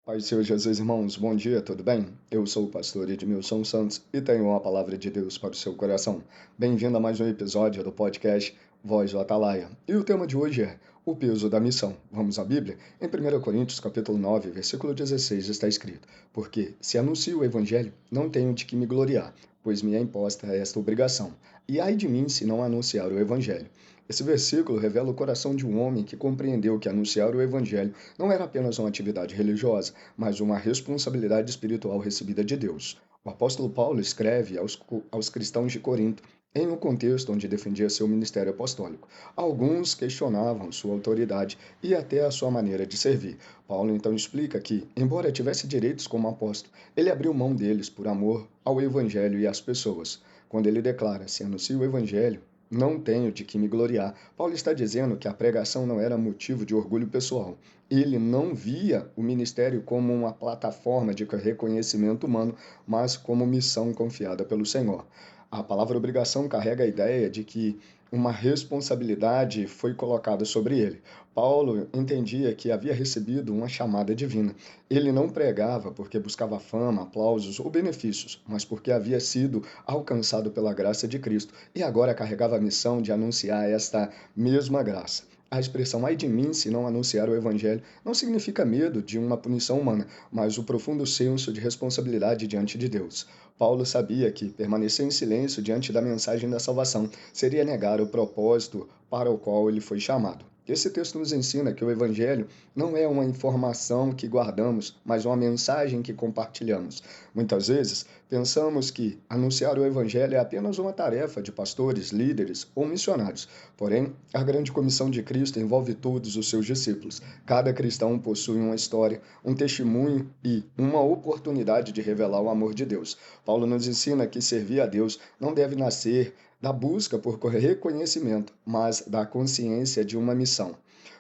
Pai do Senhor Jesus, irmãos, bom dia, tudo bem? Eu sou o pastor Edmilson Santos e tenho uma palavra de Deus para o seu coração. Bem-vindo a mais um episódio do podcast Voz do Atalaia. E o tema de hoje é o peso da missão. Vamos à Bíblia? Em 1 Coríntios, capítulo 9, versículo 16, está escrito: Porque se anuncio o evangelho, não tenho de que me gloriar, pois me é imposta esta obrigação. E ai de mim se não anunciar o evangelho. Esse versículo revela o coração de um homem que compreendeu que anunciar o evangelho não era apenas uma atividade religiosa, mas uma responsabilidade espiritual recebida de Deus. O apóstolo Paulo escreve aos cristãos de Corinto em um contexto onde defendia seu ministério apostólico. Alguns questionavam sua autoridade e até a sua maneira de servir. Paulo então explica que, embora tivesse direitos como apóstolo, ele abriu mão deles por amor ao evangelho e às pessoas. Quando ele declara: "Se anuncio o evangelho, não tenho de que me gloriar", Paulo está dizendo que a pregação não era motivo de orgulho pessoal. Ele não via o ministério como uma plataforma de reconhecimento humano, mas como missão confiada pelo Senhor. A palavra obrigação carrega a ideia de que uma responsabilidade foi colocada sobre ele. Paulo entendia que havia recebido uma chamada divina. Ele não pregava porque buscava fama, aplausos ou benefícios, mas porque havia sido alcançado pela graça de Cristo e agora carregava a missão de anunciar esta mesma graça. A expressão "ai de mim se não anunciar o evangelho" não significa medo de uma punição humana, mas o profundo senso de responsabilidade diante de Deus. Paulo sabia que permanecer em silêncio diante da mensagem da salvação seria negar o propósito para o qual ele foi chamado. Esse texto nos ensina que o Evangelho não é uma informação que guardamos, mas uma mensagem que compartilhamos. Muitas vezes, pensamos que anunciar o Evangelho é apenas uma tarefa de pastores, líderes ou missionários. Porém, a grande comissão de Cristo envolve todos os seus discípulos. Cada cristão possui uma história, um testemunho e uma oportunidade de revelar o amor de Deus. Paulo nos ensina que servir a Deus não deve nascer da busca por reconhecimento, mas da consciência de uma missão.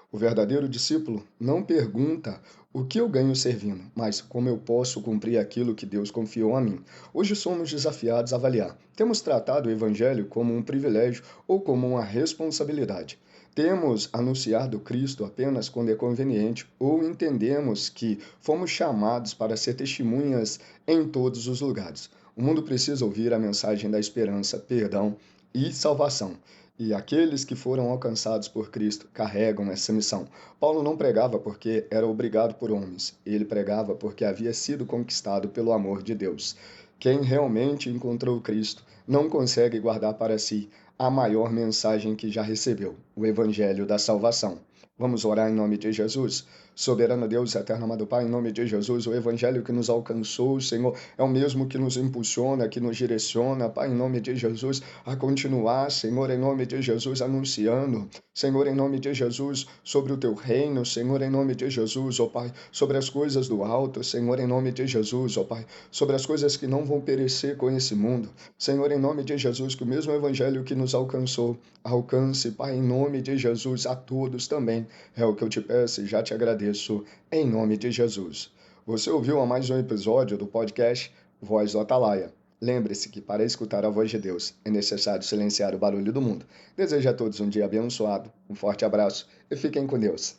O verdadeiro discípulo não pergunta o que eu ganho servindo, mas como eu posso cumprir aquilo que Deus confiou a mim. Hoje somos desafiados a avaliar: temos tratado o Evangelho como um privilégio ou como uma responsabilidade? Temos anunciado Cristo apenas quando é conveniente ou entendemos que fomos chamados para ser testemunhas em todos os lugares? O mundo precisa ouvir a mensagem da esperança, perdão e salvação. E aqueles que foram alcançados por Cristo carregam essa missão. Paulo não pregava porque era obrigado por homens, ele pregava porque havia sido conquistado pelo amor de Deus. Quem realmente encontrou Cristo não consegue guardar para si a maior mensagem que já recebeu, o Evangelho da salvação. Vamos orar em nome de Jesus? Soberano Deus, eterno amado Pai, em nome de Jesus, o Evangelho que nos alcançou, Senhor, é o mesmo que nos impulsiona, que nos direciona, Pai, em nome de Jesus, a continuar, Senhor, em nome de Jesus, anunciando, Senhor, em nome de Jesus, sobre o Teu reino, Senhor, em nome de Jesus, ó Pai, sobre as coisas do alto, Senhor, em nome de Jesus, ó Pai, sobre as coisas que não vão perecer com esse mundo, Senhor, em nome de Jesus, que o mesmo Evangelho que nos alcançou, alcance, Pai, em nome de Jesus, a todos também. É o que eu te peço e já te agradeço, em nome de Jesus. Você ouviu a mais um episódio do podcast Voz do Atalaia. Lembre-se que para escutar a voz de Deus é necessário silenciar o barulho do mundo. Desejo a todos um dia abençoado, um forte abraço e fiquem com Deus.